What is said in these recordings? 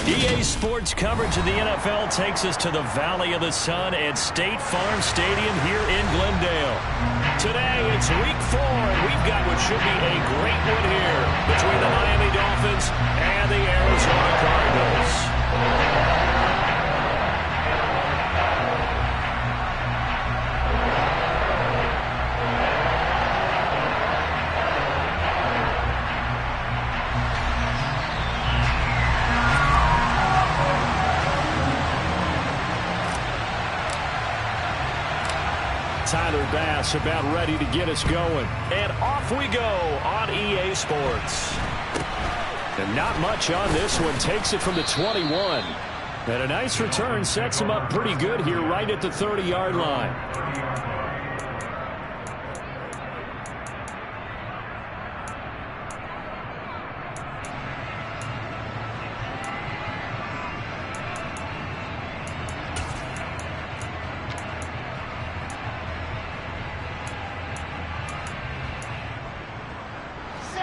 EA Sports coverage of the NFL takes us to the Valley of the Sun at State Farm Stadium here in Glendale. Today, it's Week 4, and we've got what should be a great one here between the Miami Dolphins and the Arizona Cardinals. Tyler Bass about ready to get us going. And off we go on EA Sports. And not much on this one. Takes it from the 21. And a nice return sets him up pretty good here right at the 30-yard line.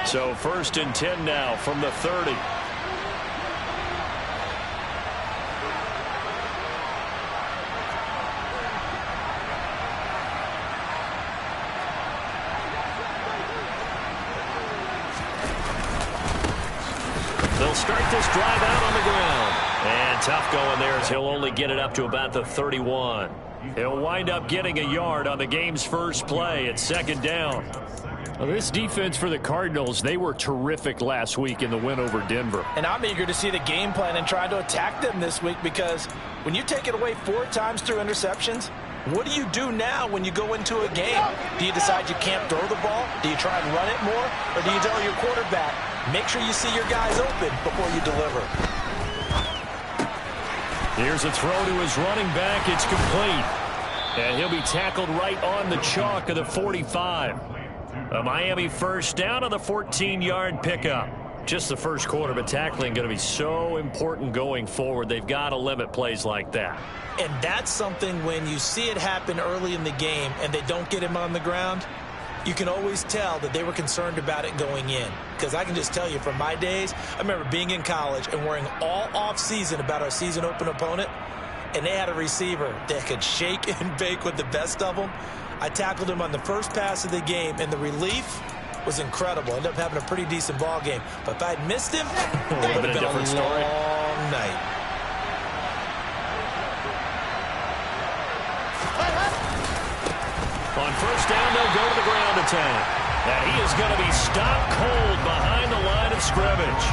So 1st and 10 now from the 30. They'll start this drive out on the ground. And tough going there as he'll only get it up to about the 31. He'll wind up getting a yard on the game's first play at 2nd down. Well, this defense for the Cardinals, they were terrific last week in the win over Denver. And I'm eager to see the game plan and try to attack them this week, because when you take it away 4 times through interceptions, what do you do now when you go into a game? Do you decide you can't throw the ball? Do you try and run it more? Or do you tell your quarterback, make sure you see your guys open before you deliver? Here's a throw to his running back. It's complete. And he'll be tackled right on the chalk of the 45. A Miami first down on the 14-yard pickup. Just the first quarter, but tackling going to be so important going forward. They've got to limit plays like that. And that's something when you see it happen early in the game and they don't get him on the ground, you can always tell that they were concerned about it going in. Because I can just tell you from my days, I remember being in college and worrying all off-season about our season open opponent, and they had a receiver that could shake and bake with the best of them. I tackled him on the first pass of the game, and the relief was incredible. Ended up having a pretty decent ball game. But if I had missed him, it would have been a long night. On first down, they'll go to the ground attack. And he is going to be stopped cold behind the line of scrimmage.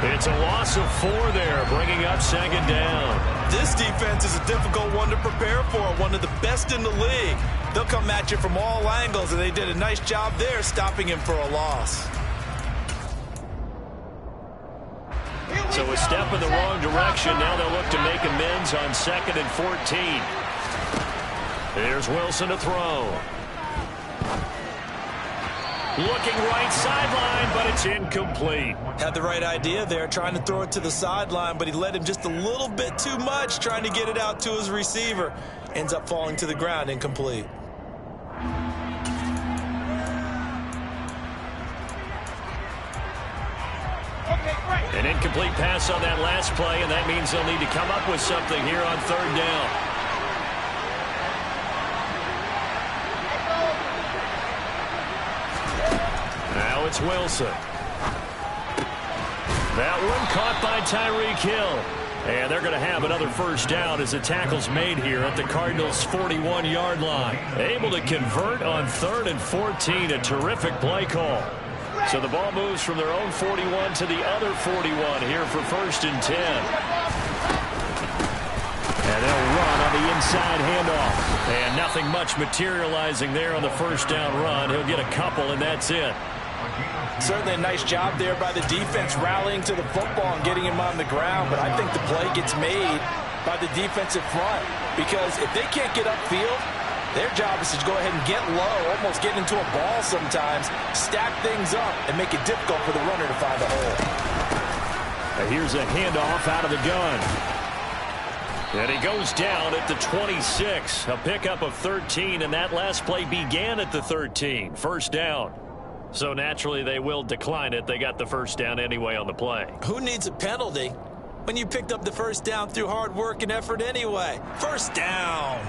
It's a loss of 4 there, bringing up 2nd down. This defense is a difficult one to prepare for, one of the best in the league. They'll come at you from all angles, and they did a nice job there stopping him for a loss. So a step in the wrong direction. Now they'll look to make amends on 2nd and 14. Here's Wilson to throw. Looking right sideline, but it's incomplete. Had the right idea there, trying to throw it to the sideline, but he led him just a little bit too much, trying to get it out to his receiver. Ends up falling to the ground, incomplete. An incomplete pass on that last play, and that means they'll need to come up with something here on 3rd down. Now it's Wilson. That one caught by Tyreek Hill. And they're going to have another first down as the tackle's made here at the Cardinals' 41-yard line. Able to convert on 3rd and 14. A terrific play call. So the ball moves from their own 41 to the other 41 here for 1st and 10. And they'll run on the inside handoff. And nothing much materializing there on the first down run. He'll get a couple, and that's it. Certainly a nice job there by the defense rallying to the football and getting him on the ground, but I think the play gets made by the defensive front, because if they can't get upfield, their job is to go ahead and get low, almost get into a ball sometimes, stack things up, and make it difficult for the runner to find a hole. Here's a handoff out of the gun. And he goes down at the 26. A pickup of 13, and that last play began at the 13. First down. So naturally they will decline it. They got the first down anyway on the play. Who needs a penalty when you picked up the first down through hard work and effort anyway. First down.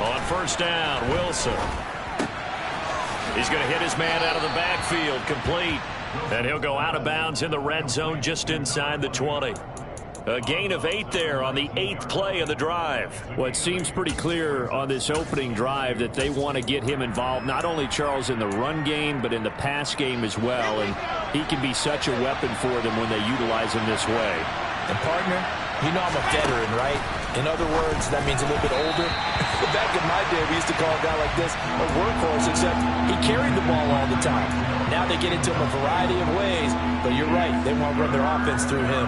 On first down, Wilson. He's going to hit his man out of the backfield, complete. And he'll go out of bounds in the red zone just inside the 20. A gain of 8 there on the 8th play of the drive. Well, it seems pretty clear on this opening drive that they want to get him involved, not only, Charles, in the run game, but in the pass game as well. And he can be such a weapon for them when they utilize him this way. And, partner, you know I'm a veteran, right? In other words, that means a little bit older. Back in my day, we used to call a guy like this a workhorse, except he carried the ball all the time. Now they get into him a variety of ways, but you're right, they want to run their offense through him.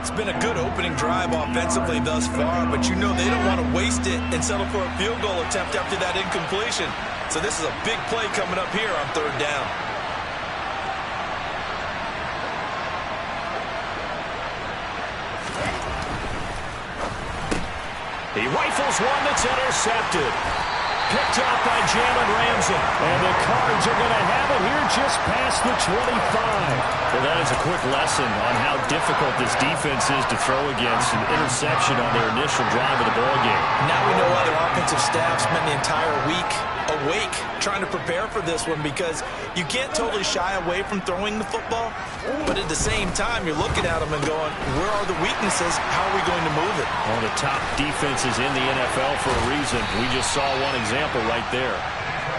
It's been a good opening drive offensively thus far, but you know they don't want to waste it and settle for a field goal attempt after that incompletion. So this is a big play coming up here on third down. He rifles one that's intercepted. Picked off by Jalen Ramsey. And the Cards are going to have it here just past the 25. Well, that is a quick lesson on how difficult this defense is to throw against an interception on their initial drive of the ballgame. Now we know other offensive staff spent the entire week awake trying to prepare for this one, because you can't totally shy away from throwing the football, but at the same time you're looking at them and going, where are the weaknesses? How are we going to move it? One of the top defenses in the NFL for a reason. We just saw one example right there.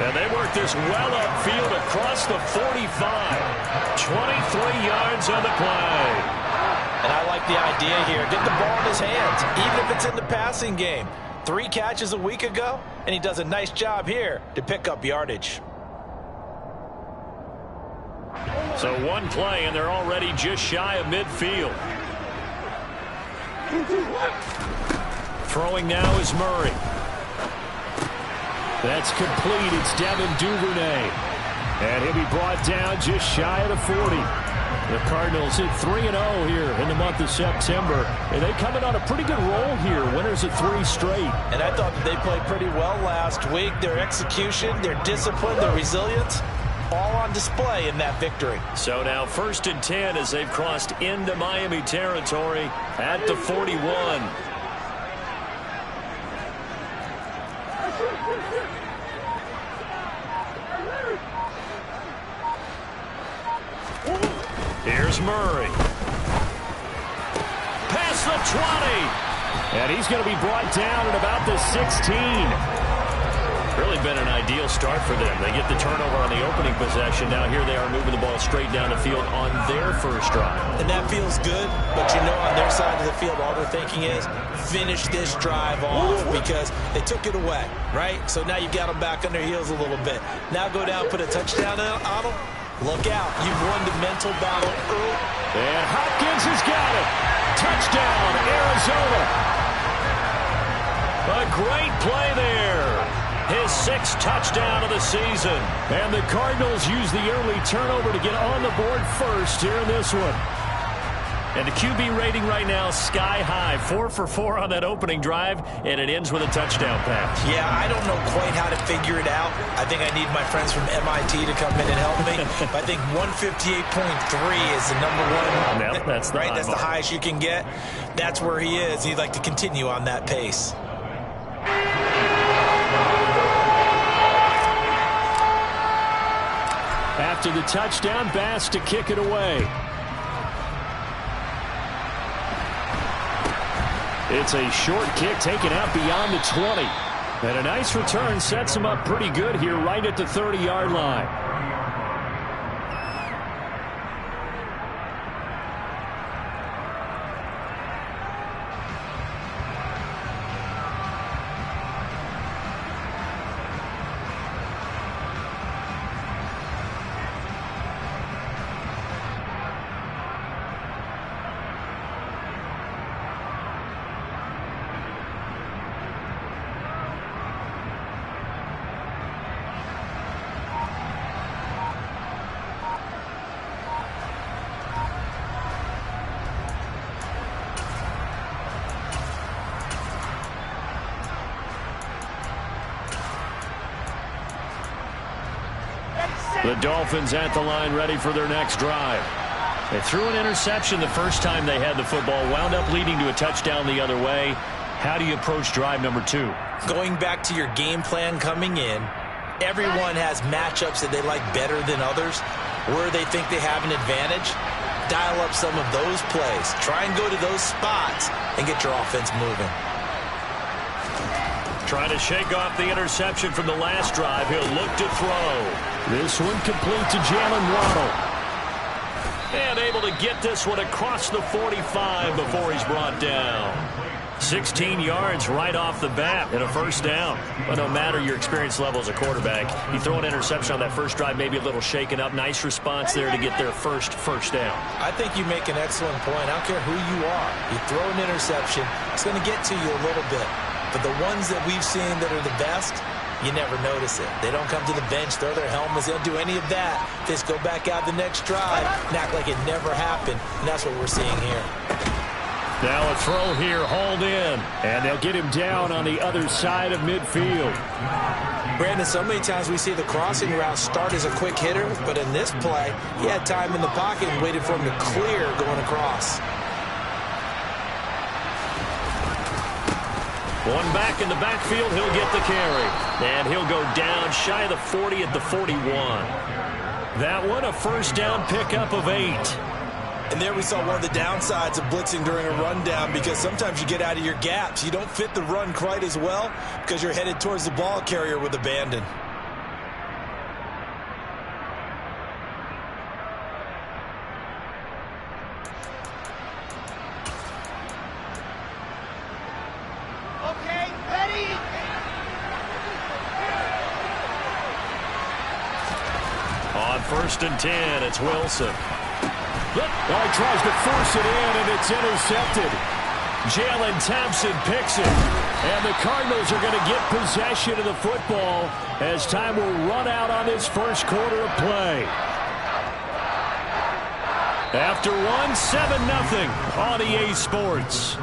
And they work this well upfield across the 45. 23 yards on the play. And I like the idea here. Get the ball in his hands, even if it's in the passing game. 3 catches a week ago, and he does a nice job here to pick up yardage. So one play, and they're already just shy of midfield. Throwing now is Murray. That's complete. It's Devin Duvernay. And he'll be brought down just shy of the 40. The Cardinals hit 3-0 here in the month of September. And they coming on a pretty good roll here. Winners of 3 straight. And I thought that they played pretty well last week. Their execution, their discipline, their resilience, all on display in that victory. So now 1st and 10 as they've crossed into Miami territory at the 41. Here's Murray. Past the 20. And he's going to be brought down at about the 16. Really been an ideal start for them. They get the turnover on the opening possession. Now here they are moving the ball straight down the field on their first drive. And that feels good, but you know on their side of the field all they're thinking is finish this drive off, because they took it away, right? So now you've got them back on their heels a little bit. Now go down, put a touchdown on them. Look out. You've won the mental battle early. And Hopkins has got it. Touchdown, Arizona. A great play there. His 6th touchdown of the season. And the Cardinals use the early turnover to get on the board first here in this one. And the QB rating right now sky high. 4 for 4 on that opening drive, and it ends with a touchdown pass. Yeah, I don't know quite how to figure it out. I think I need my friends from MIT to come in and help me. I think 158.3 is the number one. Yep, that's the right. That's the highest you can get. That's where he is. He'd like to continue on that pace. After the touchdown, Bass to kick it away. It's a short kick taken out beyond the 20. And a nice return sets him up pretty good here right at the 30-yard line. The Dolphins at the line ready for their next drive. They threw an interception the first time they had the football, wound up leading to a touchdown the other way. How do you approach drive number 2? Going back to your game plan coming in, everyone has matchups that they like better than others, where they think they have an advantage. Dial up some of those plays. Try and go to those spots and get your offense moving. Trying to shake off the interception from the last drive. He'll look to throw. This one complete to Jalen Waddle. And able to get this one across the 45 before he's brought down. 16 yards right off the bat and a first down. But no matter your experience level as a quarterback, you throw an interception on that first drive, maybe a little shaken up. Nice response there to get their first down. I think you make an excellent point. I don't care who you are. You throw an interception, it's going to get to you a little bit. But the ones that we've seen that are the best, you never notice it. They don't come to the bench, throw their helmets, they don't do any of that. They just go back out the next drive and act like it never happened. And that's what we're seeing here. Now a throw here, hauled in. And they'll get him down on the other side of midfield. Brandon, so many times we see the crossing route start as a quick hitter, but in this play, he had time in the pocket and waited for him to clear going across. One back in the backfield, he'll get the carry. And he'll go down shy of the 40 at the 41. That one, a first down pickup of 8. And there we saw one of the downsides of blitzing during a rundown, because sometimes you get out of your gaps. You don't fit the run quite as well because you're headed towards the ball carrier with abandon. First and 10, it's Wilson. He tries to force it in, and it's intercepted. Jalen Thompson picks it. And the Cardinals are going to get possession of the football as time will run out on this first quarter of play. After one, 7-0 on EA Sports.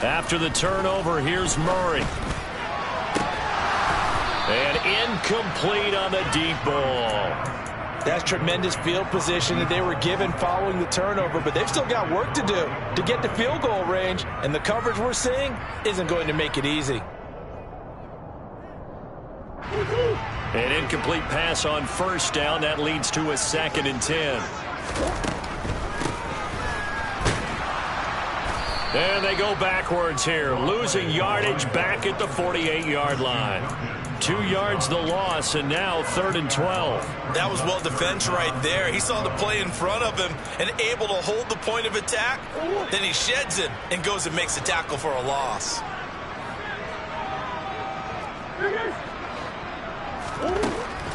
After the turnover, here's Murray. And incomplete on the deep ball. That's tremendous field position that they were given following the turnover, but they've still got work to do to get to field goal range, and the coverage we're seeing isn't going to make it easy. An incomplete pass on first down. That leads to a 2nd and 10. And they go backwards here, losing yardage back at the 48-yard line. 2 yards the loss, and now 3rd and 12. That was well defense right there. He saw the play in front of him and able to hold the point of attack. Then he sheds it and goes and makes a tackle for a loss.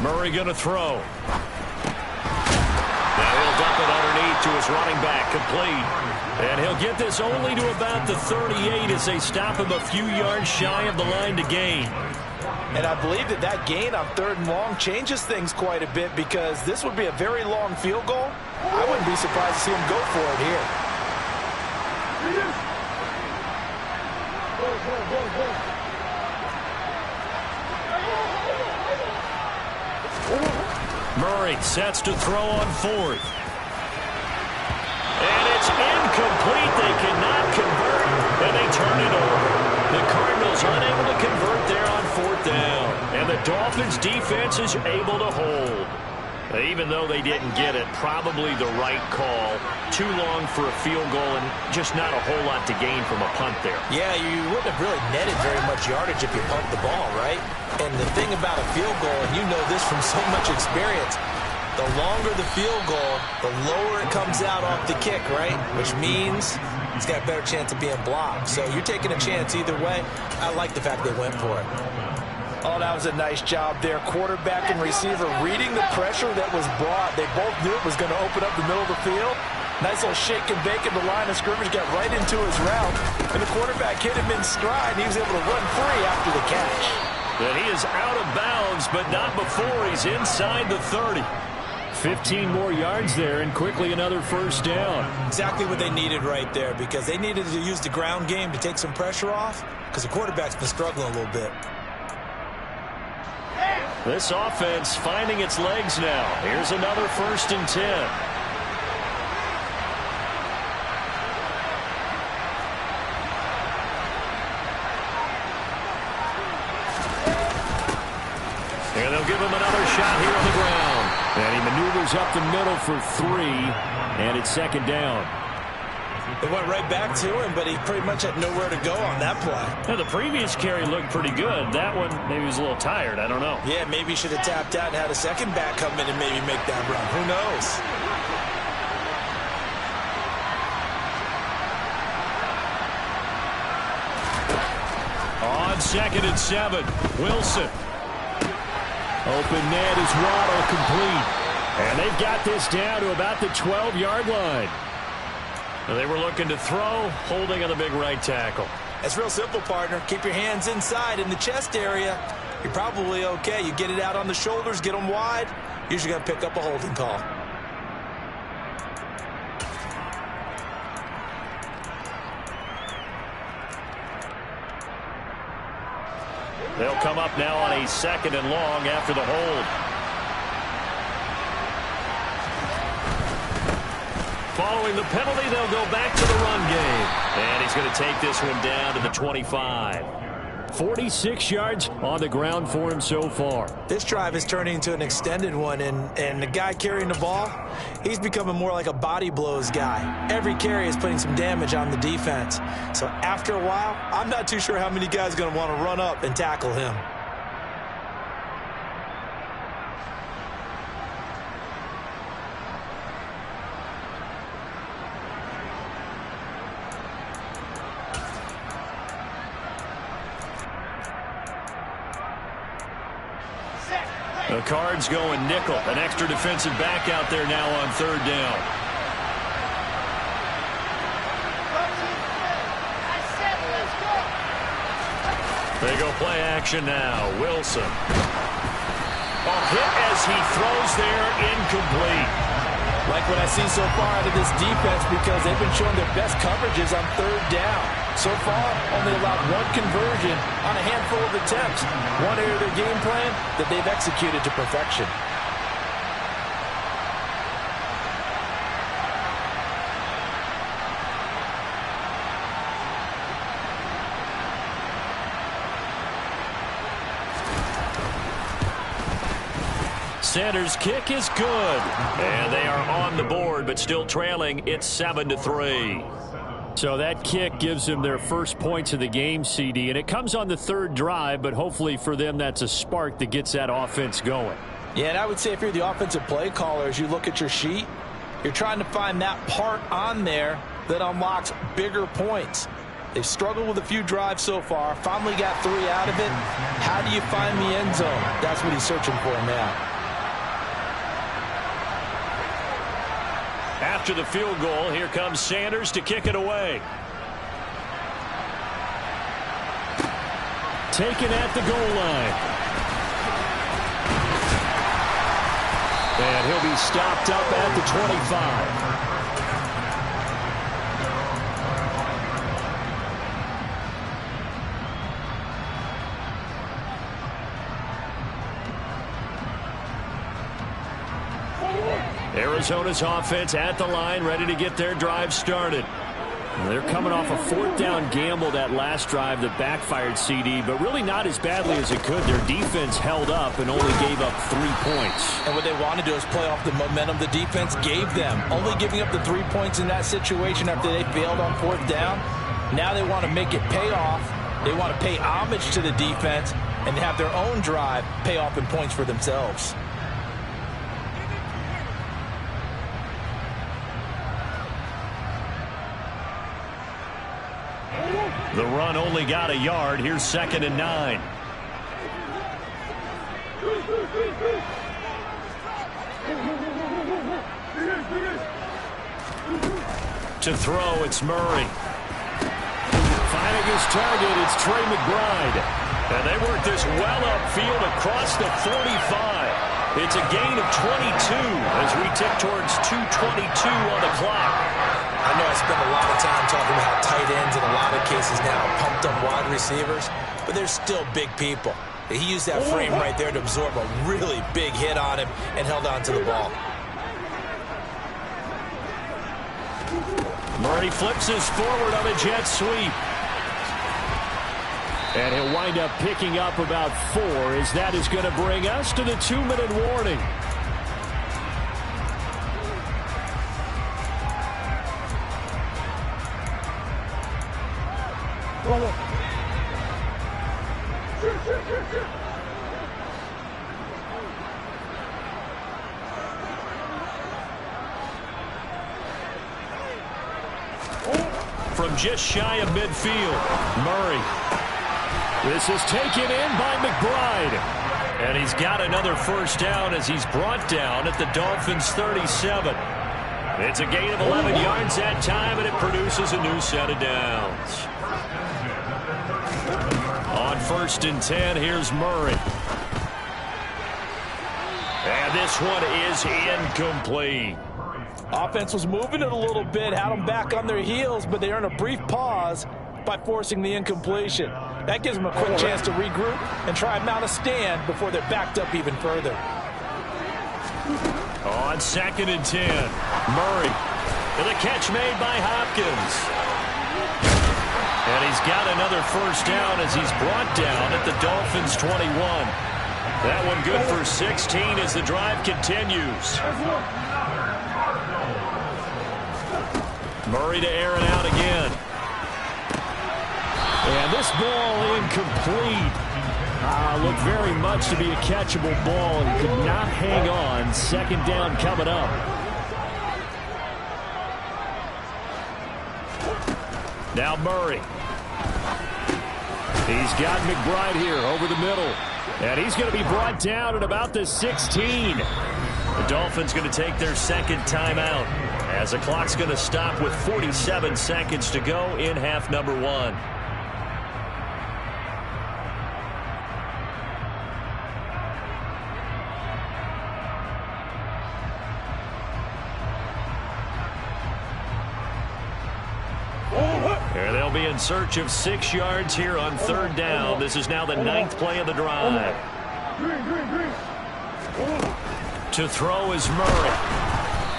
Murray going to throw. Now he'll dump it underneath to his running back, complete. And he'll get this only to about the 38 as they stop him a few yards shy of the line to gain. And I believe that gain on 3rd and long changes things quite a bit, because this would be a very long field goal. I wouldn't be surprised to see him go for it here. Murray sets to throw on 4th. And it's incomplete. They cannot convert, and they turn it over. The Cardinals unable to convert there on 4th down. And the Dolphins defense is able to hold. Even though they didn't get it, probably the right call. Too long for a field goal and just not a whole lot to gain from a punt there. Yeah, you wouldn't have really netted very much yardage if you pumped the ball, right? And the thing about a field goal, and you know this from so much experience, the longer the field goal, the lower it comes out off the kick, right? Which means it's got a better chance of being blocked. So you're taking a chance either way. I like the fact they went for it. Oh, that was a nice job there. Quarterback and receiver reading the pressure that was brought. They both knew it was going to open up the middle of the field. Nice little shake and bake in the line of scrimmage, got right into his route. And the quarterback hit him in stride, and he was able to run free after the catch. And he is out of bounds, but not before he's inside the 30. 15 more yards there, and quickly another first down. Exactly what they needed right there, because they needed to use the ground game to take some pressure off, because the quarterback's been struggling a little bit. This offense finding its legs now. Here's another 1st and 10. And they'll give him another shot here on the ground. And he maneuvers up the middle for 3, and it's 2nd down. They went right back to him, but he pretty much had nowhere to go on that play. Now, the previous carry looked pretty good. That one, maybe he was a little tired. I don't know. Yeah, maybe he should have tapped out and had a second back come in and maybe make that run. Who knows? On 2nd and 7, Wilson. Open net is Waddle, complete. And they've got this down to about the 12-yard line. They were looking to throw, holding on the big right tackle. That's real simple, partner. Keep your hands inside in the chest area. You're probably okay. You get it out on the shoulders, get them wide. Usually going to pick up a holding call. They'll come up now on a 2nd and long after the hold. Following the penalty, they'll go back to the run game. And he's going to take this one down to the 25. 46 yards on the ground for him so far. This drive is turning into an extended one, and the guy carrying the ball, he's becoming more like a body blows guy. Every carry is putting some damage on the defense. So after a while, I'm not too sure how many guys are going to want to run up and tackle him. The Cards going nickel. An extra defensive back out there now on 3rd down. They go play action now. Wilson. A hit as he throws there, incomplete. Like what I see so far out of this defense, because they've been showing their best coverages on 3rd down. So far, only allowed 1 conversion on a handful of attempts. One area of their game plan that they've executed to perfection. Sanders' kick is good. And they are on the board, but still trailing. It's 7-3. So that kick gives them their first points of the game, CD, and it comes on the 3rd drive, but hopefully for them that's a spark that gets that offense going. Yeah, and I would say if you're the offensive play caller, as you look at your sheet, you're trying to find that part on there that unlocks bigger points. They've struggled with a few drives so far, finally got 3 out of it. How do you find the end zone? That's what he's searching for now. After the field goal, here comes Sanders to kick it away. Taken at the goal line. And he'll be stopped up at the 25. Arizona's offense at the line, ready to get their drive started. They're coming off a 4th down gamble that last drive that backfired, CD, but really not as badly as it could. Their defense held up and only gave up 3 points. And what they want to do is play off the momentum the defense gave them. Only giving up the 3 points in that situation after they failed on 4th down. Now they want to make it pay off. They want to pay homage to the defense and have their own drive pay off in points for themselves. The run only got a yard. Here's 2nd and 9. To throw, it's Murray. Finding his target, it's Trey McBride. And they work this well upfield across the 45. It's a gain of 22 as we tick towards 2:22 on the clock. I know I spend a lot of time talking about how tight ends in a lot of cases now pumped up wide receivers, but they're still big people. He used that frame right there to absorb a really big hit on him and held on to the ball. Murray flips his forward on a jet sweep. And he'll wind up picking up about 4 as that is going to bring us to the 2-minute warning. From just shy of midfield, Murray. This is taken in by McBride. And he's got another first down as he's brought down at the Dolphins' 37. It's a gain of 11 yards that time, and it produces a new set of downs. On 1st and 10, here's Murray. And this one is incomplete. Offense was moving it a little bit, had them back on their heels, but they earned a brief pause by forcing the incompletion. That gives them a quick chance to regroup and try and mount a stand before they're backed up even further. On 2nd and 10, Murray. And the catch made by Hopkins. And he's got another first down as he's brought down at the Dolphins' 21. That one good for 16 as the drive continues. Murray to Aaron out again. And this ball incomplete. Looked very much to be a catchable ball and could not hang on. 2nd down coming up. Now Murray. He's got McBride here over the middle. And he's going to be brought down at about the 16. The Dolphins going to take their 2nd timeout as the clock's going to stop with 47 seconds to go in half number 1. And they'll be in search of 6 yards here on 3rd down. This is now the 9th play of the drive. To throw is Murray.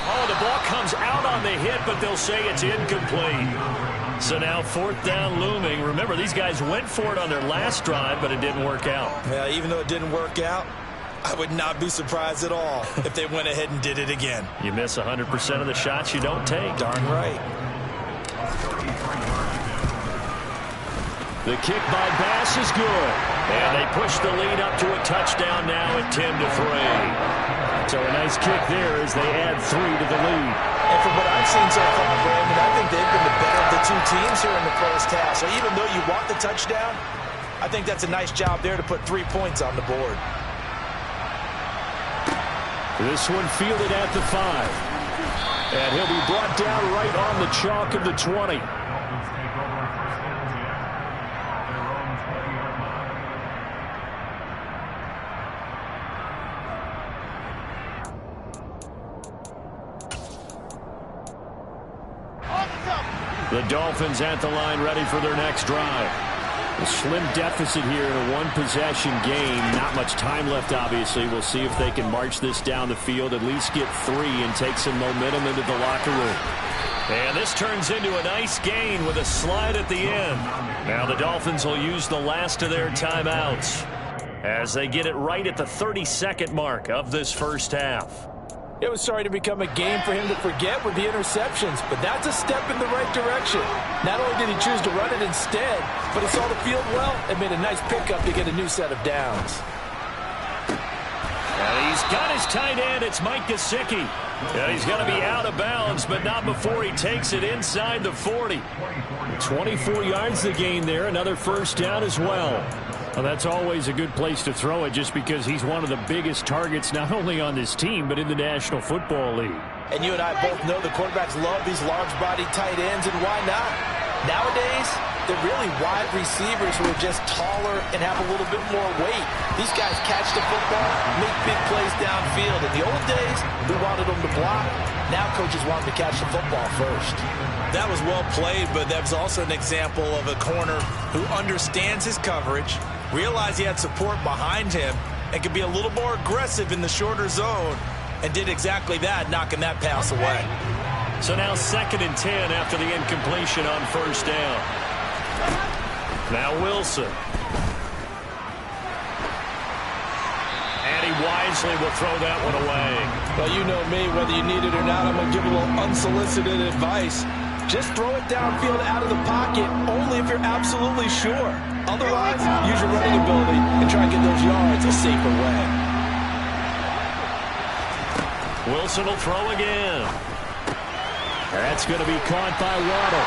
Oh, the ball comes out on the hit, but they'll say it's incomplete. So now 4th down looming. Remember, these guys went for it on their last drive, but it didn't work out. Yeah, even though it didn't work out, I would not be surprised at all if they went ahead and did it again. You miss 100% of the shots you don't take. Darn right. The kick by Bass is good. And they push the lead up to a touchdown now at 10-3. So a nice kick there as they add 3 to the lead. And from what I've seen so far, Brandon, I think they've been the better of the 2 teams here in the first half. So even though you want the touchdown, I think that's a nice job there to put 3 points on the board. This one fielded at the 5. And he'll be brought down right on the chalk of the 20. The Dolphins at the line ready for their next drive. A slim deficit here in a 1-possession game. Not much time left, obviously. We'll see if they can march this down the field, at least get 3 and take some momentum into the locker room. And this turns into a nice gain with a slide at the end. Now the Dolphins will use the last of their timeouts as they get it right at the 32nd mark of this first half. It was starting to become a game for him to forget with the interceptions, but that's a step in the right direction. Not only did he choose to run it instead, but he saw the field well and made a nice pickup to get a new set of downs. And he's got his tight end. It's Mike Gesicki. And he's going to be out of bounds, but not before he takes it inside the 40. 24 yards the gain there. Another first down as well. Well, that's always a good place to throw it just because he's one of the biggest targets not only on this team but in the National Football League. And you and I both know the quarterbacks love these large-bodied tight ends, and why not? Nowadays, they're really wide receivers who are just taller and have a little bit more weight. These guys catch the football, make big plays downfield. In the old days, we wanted them to block. Now coaches want them to catch the football first. That was well played, but that was also an example of a corner who understands his coverage, realized he had support behind him, and could be a little more aggressive in the shorter zone, and did exactly that, knocking that pass away. So now 2nd and 10 after the incompletion on first down. Now Wilson. And he wisely will throw that one away. Well, you know me, whether you need it or not, I'm going to give a little unsolicited advice. Just throw it downfield out of the pocket only if you're absolutely sure. Otherwise, use your running ability and try and get those yards a safer way. Wilson will throw again. That's going to be caught by Waddle.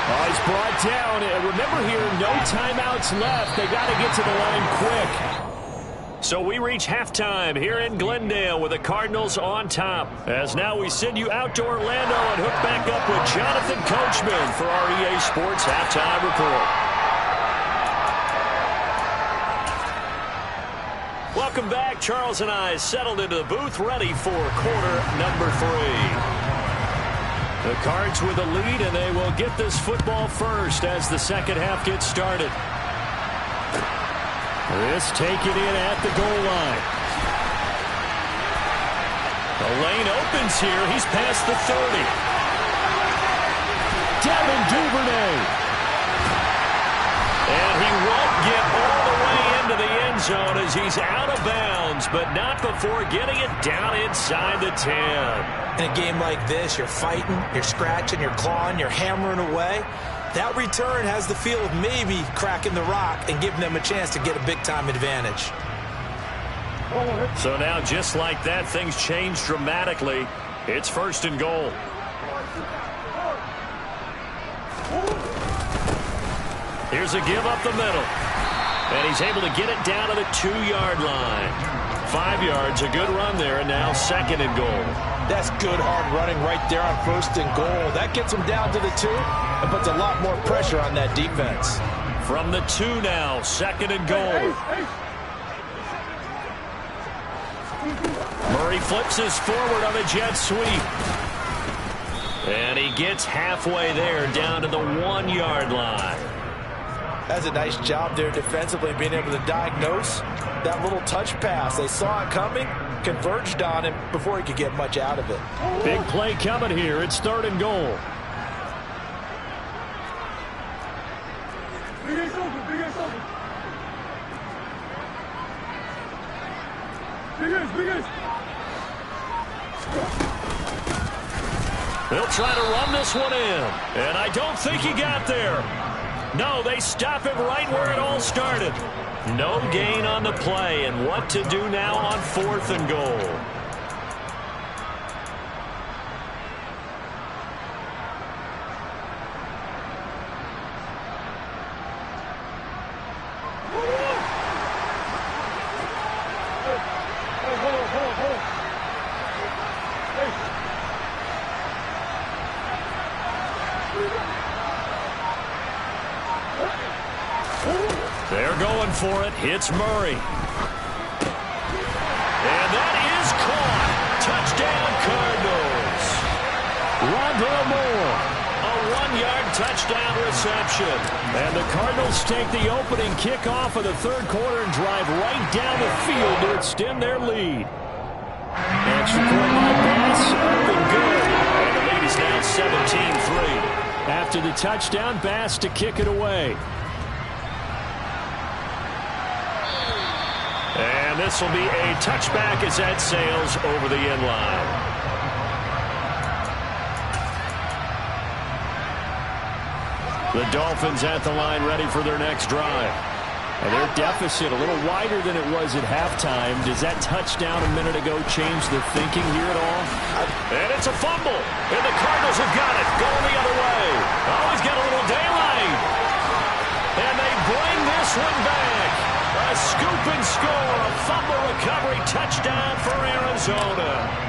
Oh, he's brought down. Remember here, no timeouts left. They got to get to the line quick. So we reach halftime here in Glendale with the Cardinals on top. As now we send you out to Orlando and hook back up with Jonathan Coachman for our EA Sports Halftime Report. Welcome back. Charles and I settled into the booth ready for quarter number 3. The Cards with a lead, and they will get this football first as the second half gets started. This taken in at the goal line. The lane opens here. He's past the 30. Devin Duvernay. And he won't get all the way into the end zone as he's out of bounds, but not before getting it down inside the 10. In a game like this, you're fighting, you're scratching, you're clawing, you're hammering away. That return has the feel of maybe cracking the rock and giving them a chance to get a big-time advantage. So now, just like that, things change dramatically. It's 1st and goal. Here's a give up the middle. And he's able to get it down to the 2-yard line. 5 yards, a good run there, and now 2nd and goal. That's good hard running right there on 1st and goal. That gets him down to the 2 and puts a lot more pressure on that defense. From the 2 now, 2nd and goal. Murray flips his forward on a jet sweep. And he gets halfway there, down to the 1-yard line. That's a nice job there defensively, being able to diagnose that little touch pass. They saw it coming, converged on him before he could get much out of it. Big play coming here. It's 3rd and goal. They'll try to run this one in, and I don't think he got there. No, they stop him right where it all started. No gain on the play, and what to do now on 4th and goal. They're going for it. Hits Murray. And that is caught. Touchdown, Cardinals. Rondale Moore. A 1-yard touchdown reception. And the Cardinals take the opening kickoff of the 3rd quarter and drive right down the field to extend their lead. Extra point by Bass. Up and good. And the lead is now 17-3. After the touchdown, Bass to kick it away. And this will be a touchback as that sails over the end line. The Dolphins at the line ready for their next drive. And their deficit a little wider than it was at halftime. Does that touchdown a minute ago change the thinking here at all? And it's a fumble. And the Cardinals have got it. Going the other way. Oh, he's got a little daylight. And they bring this one back. A scoop and score. A fumble recovery touchdown for Arizona.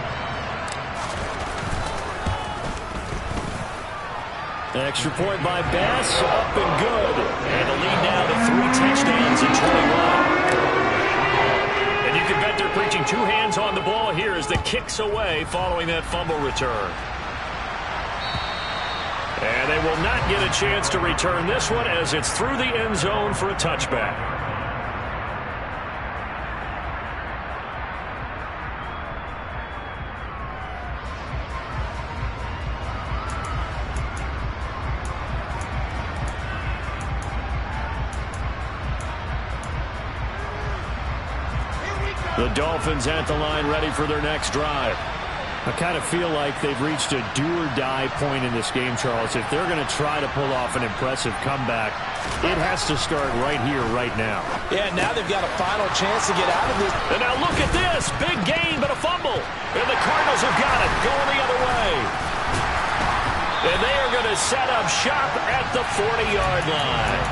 Extra point by Bass, up and good. And the lead now to 3 touchdowns in 21. And you can bet they're preaching 2 hands on the ball here as the kick's away following that fumble return. And they will not get a chance to return this one as it's through the end zone for a touchback. The Dolphins at the line ready for their next drive. I kind of feel like they've reached a do-or-die point in this game, Charles. If they're going to try to pull off an impressive comeback, it has to start right here, right now. Yeah, now they've got a final chance to get out of this. And now look at this. Big gain, but a fumble. And the Cardinals have got it. Going the other way. And they are going to set up shop at the 40-yard line.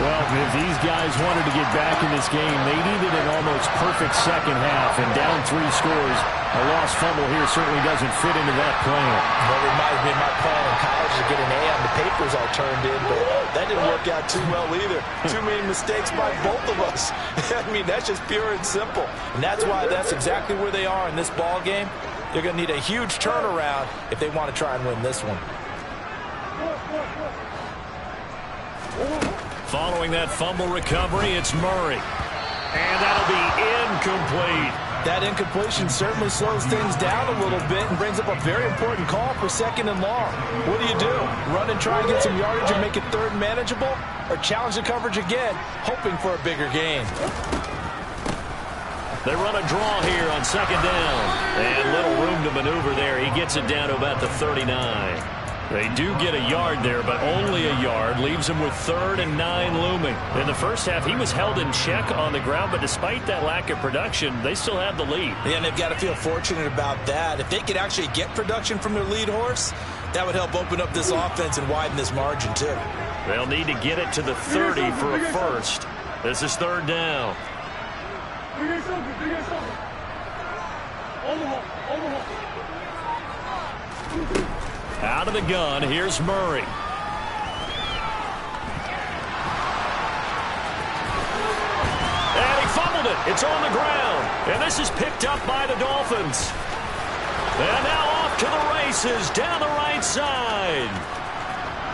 Well, if these guys wanted to get back in this game, they needed an almost perfect second half, and down 3 scores, a lost fumble here certainly doesn't fit into that plan. Well, it reminds me of my plan in college to get an A on the papers I turned in, but that didn't work out too well either. Too many mistakes by both of us. I mean, that's just pure and simple. And that's why that's exactly where they are in this ball game. They're going to need a huge turnaround if they want to try and win this one. Following that fumble recovery, it's Murray. And that'll be incomplete. That incompletion certainly slows things down a little bit and brings up a very important call for 2nd and long. What do? Run and try and get some yardage and make it 3rd manageable? Or challenge the coverage again, hoping for a bigger gain? They run a draw here on 2nd down. And little room to maneuver there. He gets it down to about the 39. They do get a yard there, but only a yard. Leaves him with 3rd and 9 looming. In the first half, he was held in check on the ground, but despite that lack of production, they still have the lead. Yeah, and they've got to feel fortunate about that. If they could actually get production from their lead horse, that would help open up this offense and widen this margin, too. They'll need to get it to the 30 for a first. This is 3rd down. Out of the gun, here's Murray. And he fumbled it. It's on the ground. And this is picked up by the Dolphins. And now off to the races down the right side.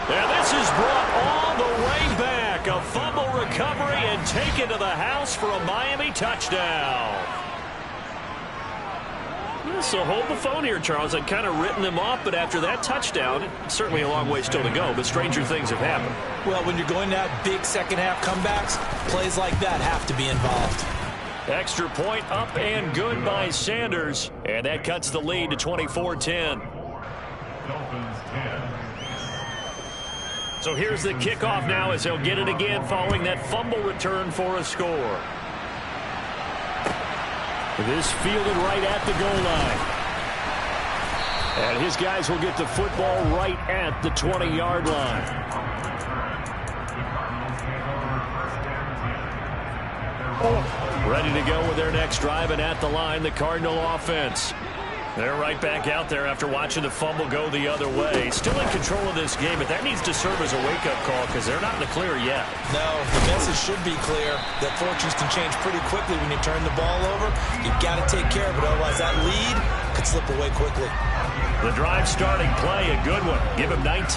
And this is brought all the way back. A fumble recovery and taken to the house for a Miami touchdown. So hold the phone here, Charles. I'd kind of written them off, but after that touchdown, it's certainly a long way still to go, but stranger things have happened. Well, when you're going to have big second-half comebacks, plays like that have to be involved. Extra point up and good by Sanders, and that cuts the lead to 24-10. So here's the kickoff now as they'll get it again following that fumble return for a score. This fielded right at the goal line. And his guys will get the football right at the 20-yard line. Ready to go with their next drive, and at the line, the Cardinal offense. They're right back out there after watching the fumble go the other way. Still in control of this game, but that needs to serve as a wake-up call because they're not in the clear yet. No, the message should be clear that fortunes can change pretty quickly when you turn the ball over. You've got to take care of it, otherwise that lead could slip away quickly. The drive starting play, a good one. Give him 19.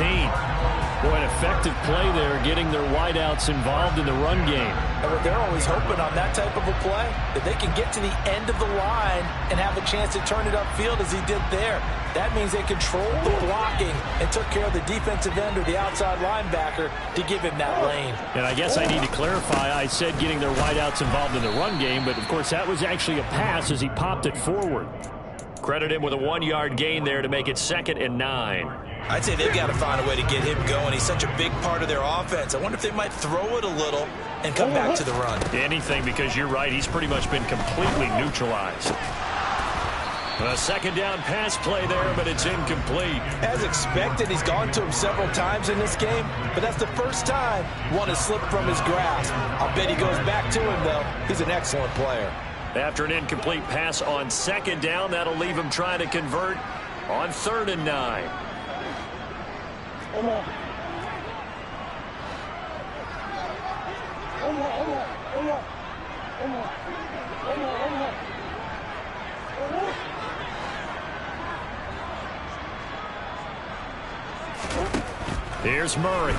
Boy, an effective play there, getting their wideouts involved in the run game. And they're always hoping on that type of a play, that they can get to the end of the line and have a chance to turn it upfield as he did there. That means they controlled the blocking and took care of the defensive end or the outside linebacker to give him that lane. And I guess I need to clarify, I said getting their wideouts involved in the run game, but of course that was actually a pass as he popped it forward. Credit him with a 1-yard gain there to make it 2nd and 9. I'd say they've got to find a way to get him going. He's such a big part of their offense. I wonder if they might throw it a little and come back to the run. Anything, because you're right. He's pretty much been completely neutralized. A second down pass play there, but it's incomplete. As expected, he's gone to him several times in this game, but that's the first time one has slipped from his grasp. I'll bet he goes back to him, though. He's an excellent player. After an incomplete pass on second down, that'll leave him trying to convert on 3rd and 9. Here's Murray.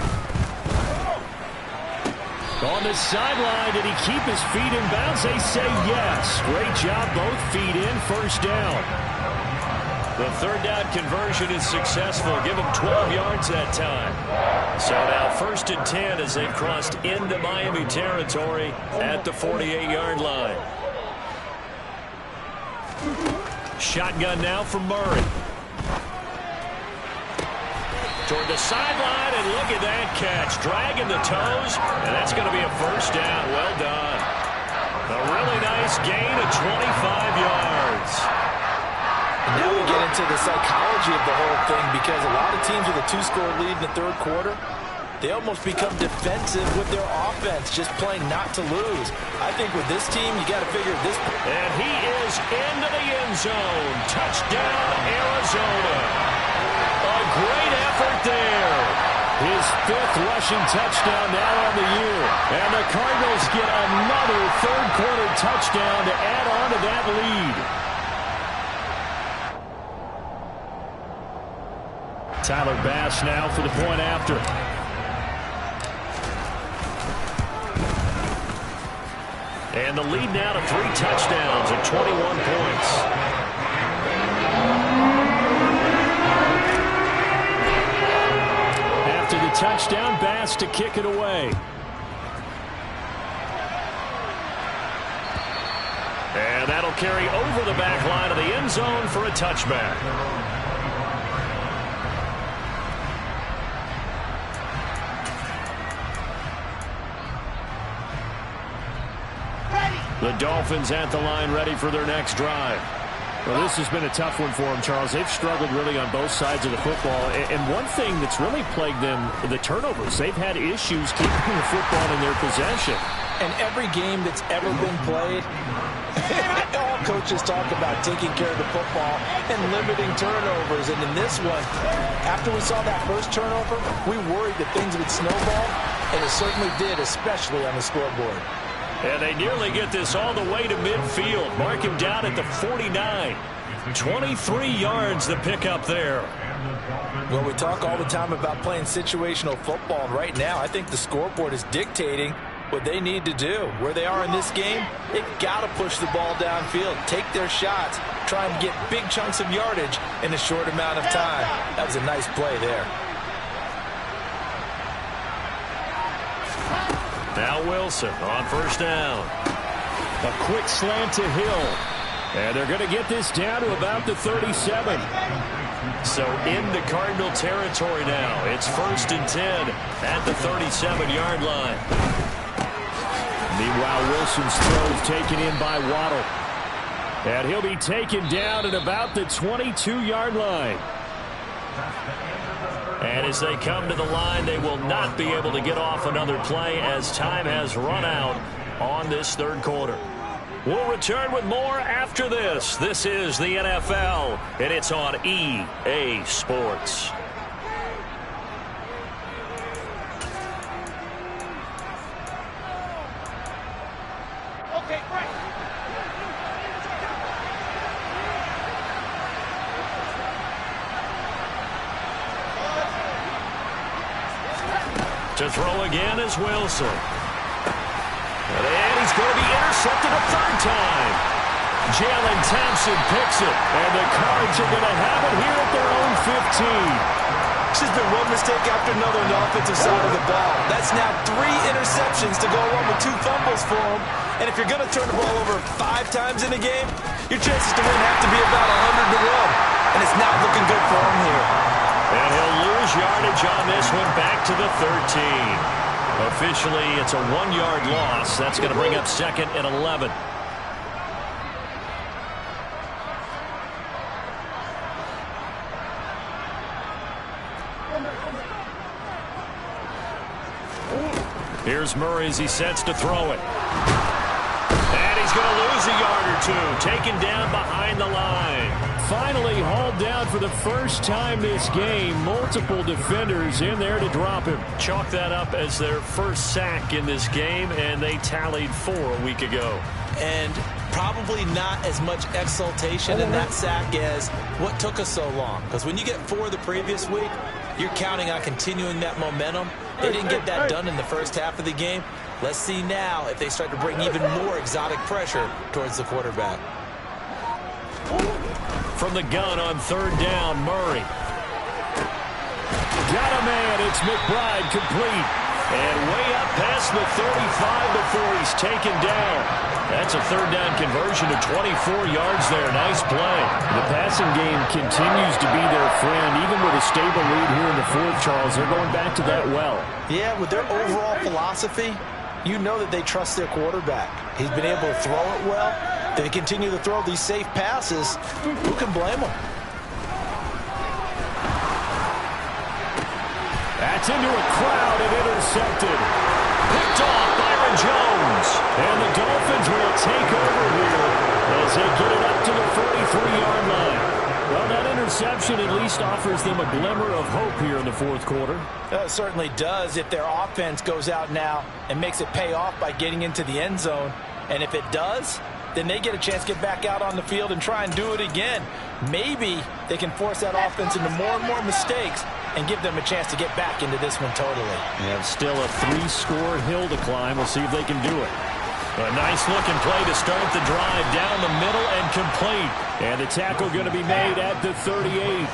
On the sideline, did he keep his feet in bounds? They say yes. Great job, both feet in, first down. The 3rd down conversion is successful. Give him 12 yards that time. So now 1st and 10 as they've crossed into Miami territory at the 48-yard line. Shotgun now from Murray. Toward the sideline, and look at that catch. Dragging the toes, and that's going to be a first down. Well done. A really nice gain of 25 yards. And now we get into the psychology of the whole thing, because a lot of teams with a 2-score lead in the 3rd quarter, they almost become defensive with their offense, just playing not to lose. I think with this team, you got to figure this. And he is into the end zone. Touchdown, Arizona. A great effort there. His 5th rushing touchdown now on the year. And the Cardinals get another 3rd quarter touchdown to add on to that lead. Tyler Bass now for the point after. And the lead now to 3 touchdowns at 21 points. After the touchdown, Bass to kick it away. And that'll carry over the back line of the end zone for a touchback. The Dolphins at the line ready for their next drive. Well, this has been a tough one for them, Charles. They've struggled really on both sides of the football. And one thing that's really plagued them, the turnovers. They've had issues keeping the football in their possession. And every game that's ever been played, all coaches talk about taking care of the football and limiting turnovers. And in this one, after we saw that first turnover, we worried that things would snowball, and it certainly did, especially on the scoreboard. And they nearly get this all the way to midfield. Mark him down at the 49. 23 yards the pickup there. Well, we talk all the time about playing situational football, and right now I think the scoreboard is dictating what they need to do. Where they are in this game, they've got to push the ball downfield, take their shots, try and get big chunks of yardage in a short amount of time. That was a nice play there. Now Wilson on first down. A quick slant to Hill. And they're going to get this down to about the 37. So into Cardinal territory now. It's 1st and 10 at the 37-yard line. Meanwhile, Wilson's throw is taken in by Waddle. And he'll be taken down at about the 22-yard line. And as they come to the line, they will not be able to get off another play as time has run out on this 3rd quarter. We'll return with more after this. This is the NFL, and it's on EA Sports. To throw again is Wilson. And he's going to be intercepted a 3rd time. Jalen Thompson picks it. And the Cards are going to have it here at their own 15. This has been one mistake after another on the offensive side of the ball. That's now 3 interceptions to go along with 2 fumbles for him. And if you're going to turn the ball over 5 times in a game, your chances to win have to be about 100 to 1. And it's not looking good for him here. And he'll lose yardage on this one, back to the 13. Officially, it's a 1-yard loss. That's going to bring up 2nd and 11. Here's Murray as he sets to throw it. And he's going to lose a yard or two. Taken down behind the line. Finally hauled down for the first time this game. Multiple defenders in there to drop him. Chalk that up as their first sack in this game, and they tallied 4 a week ago. And probably not as much exultation in that sack as what took us so long. Because when you get 4 the previous week, you're counting on continuing that momentum. They didn't get that done in the first half of the game. Let's see now if they start to bring even more exotic pressure towards the quarterback. From the gun on 3rd down, Murray. Got a man. It's McBride complete. And way up past the 35 before he's taken down. That's a 3rd down conversion to 24 yards there. Nice play. The passing game continues to be their friend. Even with a stable lead here in the 4th, Charles, they're going back to that well. Yeah, with their overall philosophy, you know that they trust their quarterback. He's been able to throw it well. They continue to throw these safe passes. Who can blame them? That's into a crowd and intercepted. Picked off Byron Jones. And the Dolphins will take over here as they get it up to the 43-yard line. Well, that interception at least offers them a glimmer of hope here in the 4th quarter. It certainly does if their offense goes out now and makes it pay off by getting into the end zone. And if it does, then they get a chance to get back out on the field and try and do it again. Maybe they can force that offense into more and more mistakes and give them a chance to get back into this one totally. And still a 3-score hill to climb. We'll see if they can do it. A nice-looking play to start the drive down the middle and complete. And the tackle going to be made at the 38.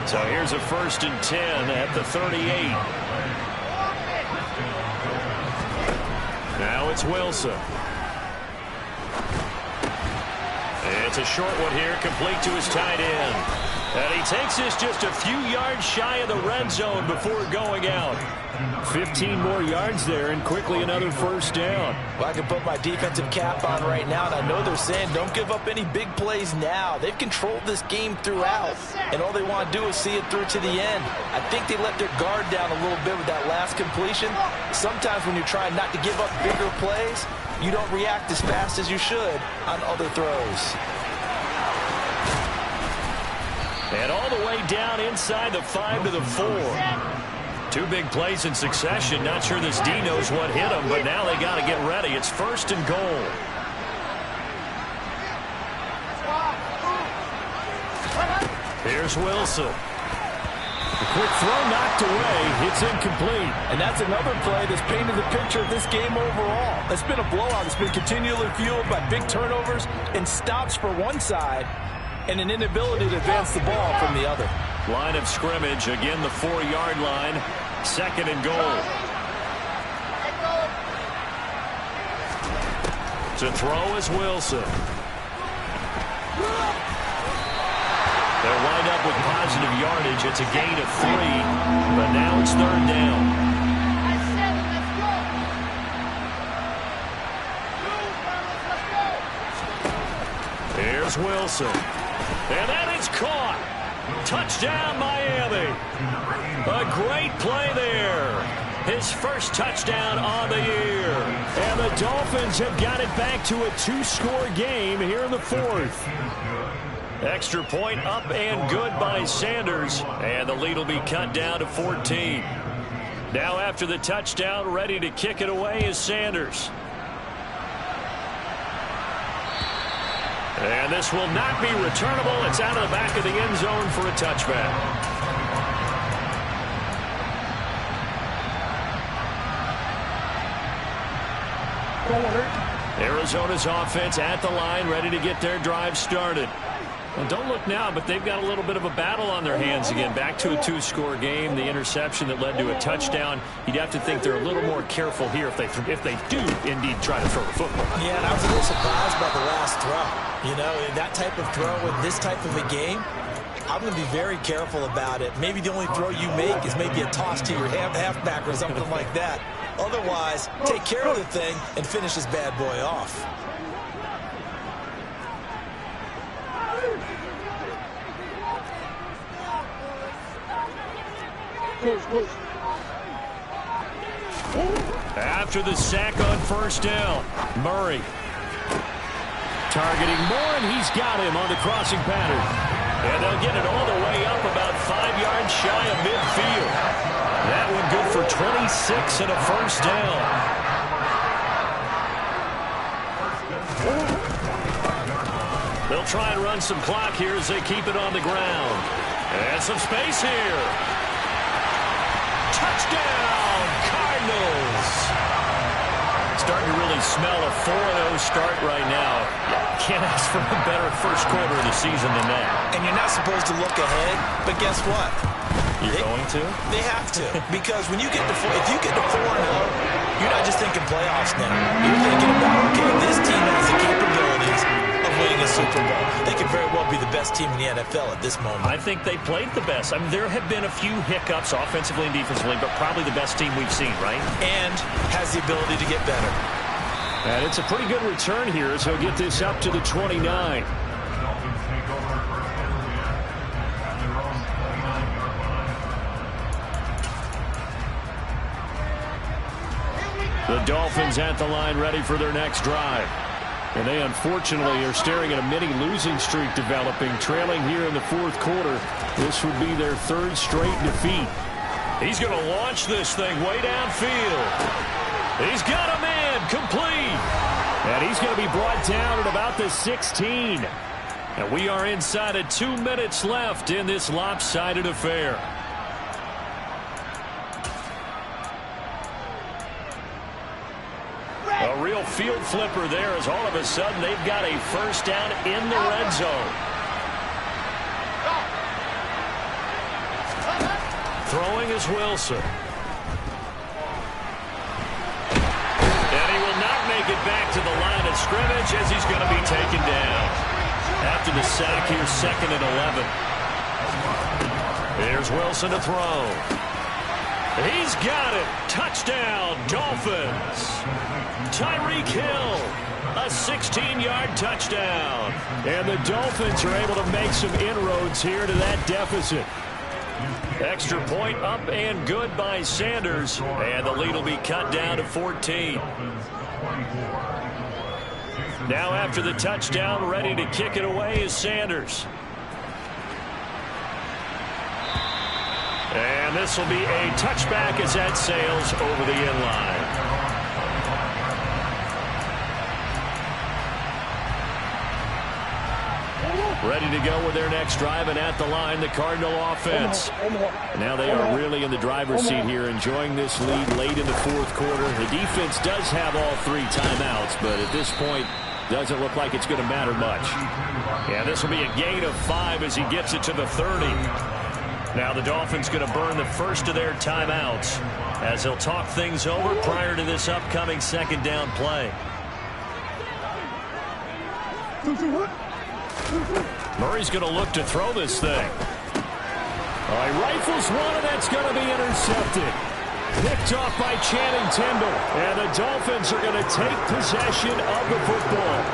So here's a 1st and 10 at the 38. Now it's Wilson. It's a short one here, complete to his tight end. And he takes this just a few yards shy of the red zone before going out. 15 more yards there, and quickly another 1st down. Well, I can put my defensive cap on right now, and I know they're saying don't give up any big plays now. They've controlled this game throughout, and all they want to do is see it through to the end. I think they let their guard down a little bit with that last completion. Sometimes when you're trying not to give up bigger plays, you don't react as fast as you should on other throws. And all the way down inside the 5 to the 4. 2 big plays in succession. Not sure this D knows what hit him, but now they got to get ready. It's 1st and goal. Here's Wilson. A quick throw knocked away. It's incomplete. And that's another play that's painted the picture of this game overall. It's been a blowout. It's been continually fueled by big turnovers and stops for one side and an inability to advance the ball from the other. Line of scrimmage, again the 4-yard line. 2nd and goal. To throw is Wilson. They're lined up with positive yardage. It's a gain of 3, but now it's 3rd down. Here's Wilson. And that is caught. Touchdown, Miami. A great play there. His first touchdown on the year. And the Dolphins have got it back to a 2-score game here in the 4th. Extra point up and good by Sanders. And the lead will be cut down to 14. Now after the touchdown, ready to kick it away is Sanders. And this will not be returnable. It's out of the back of the end zone for a touchback. Arizona's offense at the line, ready to get their drive started. Well, don't look now, but they've got a little bit of a battle on their hands again. Back to a 2-score game. The interception that led to a touchdown. You'd have to think they're a little more careful here if they do indeed try to throw the football. Yeah, and I was a little surprised by the last throw. You know, that type of throw in this type of a game, I'm going to be very careful about it. Maybe the only throw you make is maybe a toss to your halfback or something like that. Otherwise, take care of the thing and finish this bad boy off. After the sack on first down, Murray targeting Moore, and he's got him on the crossing pattern. And they'll get it all the way up about 5 yards shy of midfield. That one good for 26 and a first down. They'll try and run some clock here as they keep it on the ground. And some space here. Touchdown, Cardinals. Starting to really smell a 4-0 start right now. Can't ask for a better first quarter of the season than that. And you're not supposed to look ahead, but guess what? You're going to? They have to. Because when you get to if you get to 4-0, you're not just thinking playoffs now. You're thinking about, okay, this team has the capabilities of winning a Super Bowl. They could very well be the best team in the NFL at this moment. I think they played the best. I mean, there have been a few hiccups offensively and defensively, but probably the best team we've seen, right? And has the ability to get better. And it's a pretty good return here as he'll get this up to the 29. The Dolphins at the line ready for their next drive. And they unfortunately are staring at a mini losing streak developing, trailing here in the fourth quarter. This would be their third straight defeat. He's going to launch this thing way downfield. He's got a man complete. And he's going to be brought down at about the 16. And we are inside of 2 minutes left in this lopsided affair. A real field flipper there as all of a sudden they've got a first down in the red zone. Throwing is Wilson. And he will not make it back to the line of scrimmage as he's going to be taken down. After the sack here, 2nd and 11. Here's Wilson to throw. He's got it. Touchdown, Dolphins. Tyreek Hill, a 16-yard touchdown. And the Dolphins are able to make some inroads here to that deficit. Extra point up and good by Sanders. And the lead will be cut down to 14. Now after the touchdown, ready to kick it away is Sanders. And this will be a touchback as that sails over the end line. Ready to go with their next drive, and at the line, the Cardinal offense. Now they are really in the driver's seat here, enjoying this lead late in the fourth quarter. The defense does have all 3 timeouts, but at this point, doesn't look like it's going to matter much. Yeah, this will be a gain of 5 as he gets it to the 30. Now the Dolphins going to burn the first of their timeouts as they'll talk things over prior to this upcoming second down play. Murray's going to look to throw this thing. He rifles one, and that's going to be intercepted. Picked off by Channing Tindall. And the Dolphins are going to take possession of the football.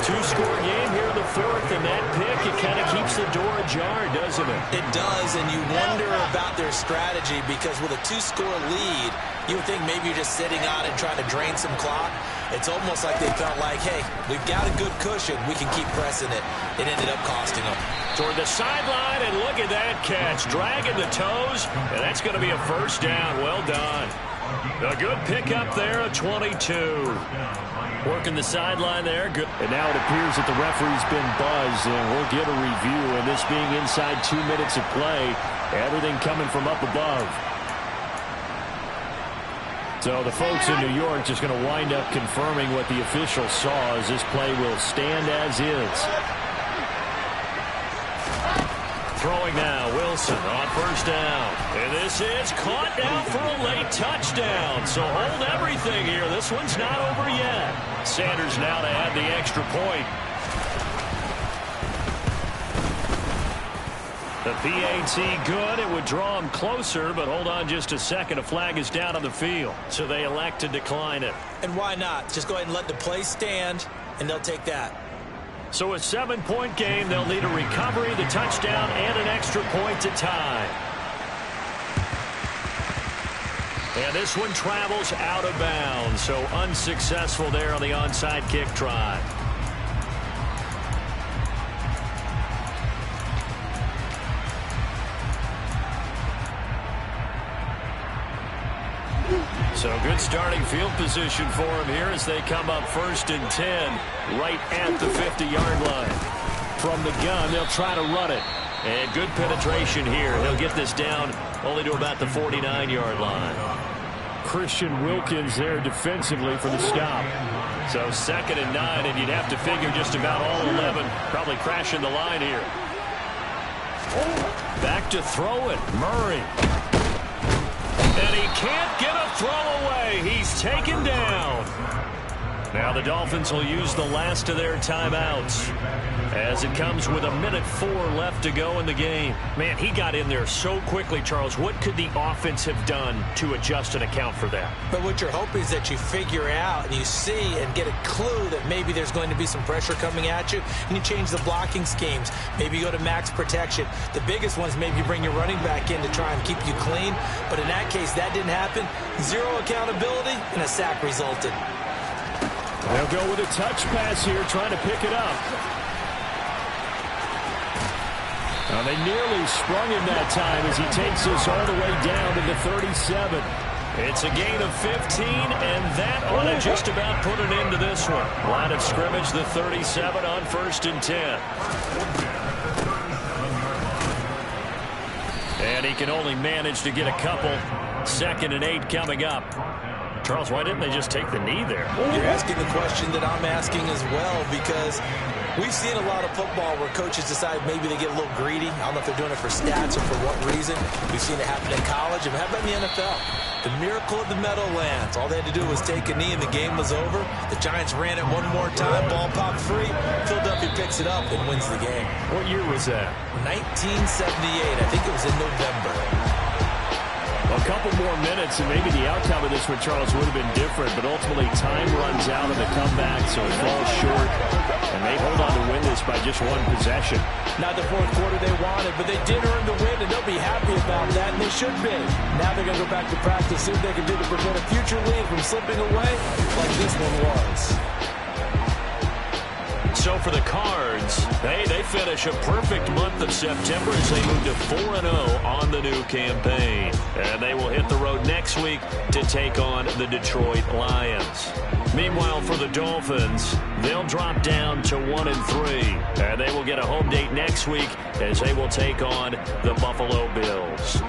2-score game here in the fourth, and that pick, it kind of keeps the door ajar, doesn't it? It does, and you wonder about their strategy because with a 2-score lead, you would think maybe you're just sitting on it trying to drain some clock. It's almost like they felt like, hey, we've got a good cushion. We can keep pressing it. It ended up costing them. Toward the sideline, and look at that catch. Dragging the toes, and that's going to be a first down. Well done. A good pickup there, a 22. Working the sideline there. Good. And now it appears that the referee's been buzzed, and we'll get a review. And this being inside 2 minutes of play, everything coming from up above. So the folks in New York just going to wind up confirming what the official saw as this play will stand as is. Throwing now, Wilson on first down. And this is caught down for a late touchdown. So hold everything here. This one's not over yet. Sanders now to add the extra point. The PAT good. It would draw him closer, but hold on just a second. A flag is down on the field, so they elect to decline it. And why not? Just go ahead and let the play stand, and they'll take that. So a 7-point game. They'll need a recovery, the touchdown, and an extra point to tie. And this one travels out of bounds, so unsuccessful there on the onside kick try. So good starting field position for him here as they come up 1st and 10 right at the 50-yard line. From the gun, they'll try to run it. And good penetration here. He'll get this down only to about the 49-yard line. Christian Wilkins there defensively for the stop. So 2nd and 9, and you'd have to figure just about all 11 probably crashing the line here. Back to throw it. Murray. And he can't get a throw away. He's taken down. Now the Dolphins will use the last of their timeouts as it comes with 1:04 left to go in the game. Man, he got in there so quickly, Charles. What could the offense have done to adjust and account for that? But what you're hoping is that you figure out and you see and get a clue that maybe there's going to be some pressure coming at you, and you change the blocking schemes. Maybe you go to max protection. The biggest ones, maybe you bring your running back in to try and keep you clean. But in that case, that didn't happen. Zero accountability, and a sack resulted. They'll go with a touch pass here, trying to pick it up. Well, they nearly sprung him that time as he takes us all the way down to the 37. It's a gain of 15, and that ought to just about put an end to this one. Line of scrimmage, the 37 on 1st and 10. And he can only manage to get a couple. 2nd and 8 coming up. Charles, why didn't they just take the knee there? You're asking the question that I'm asking as well, because we've seen a lot of football where coaches decide maybe they get a little greedy. I don't know if they're doing it for stats or for what reason. We've seen it happen in college. And how about in the NFL? The miracle of the Meadowlands. All they had to do was take a knee and the game was over. The Giants ran it one more time. Ball popped free. Philadelphia picks it up and wins the game. What year was that? 1978. I think it was in November. A couple more minutes, and maybe the outcome of this one, Charles, would have been different, but ultimately time runs out of the comeback, so it falls short, and they hold on to win this by just one possession. Not the fourth quarter they wanted, but they did earn the win, and they'll be happy about that, and they should be. Now they're going to go back to practice, see what they can do to prevent a future lead from slipping away like this one was. So for the Cards, they finish a perfect month of September as they move to 4-0 on the new campaign. And they will hit the road next week to take on the Detroit Lions. Meanwhile, for the Dolphins, they'll drop down to 1-3. And they will get a home date next week as they will take on the Buffalo Bills.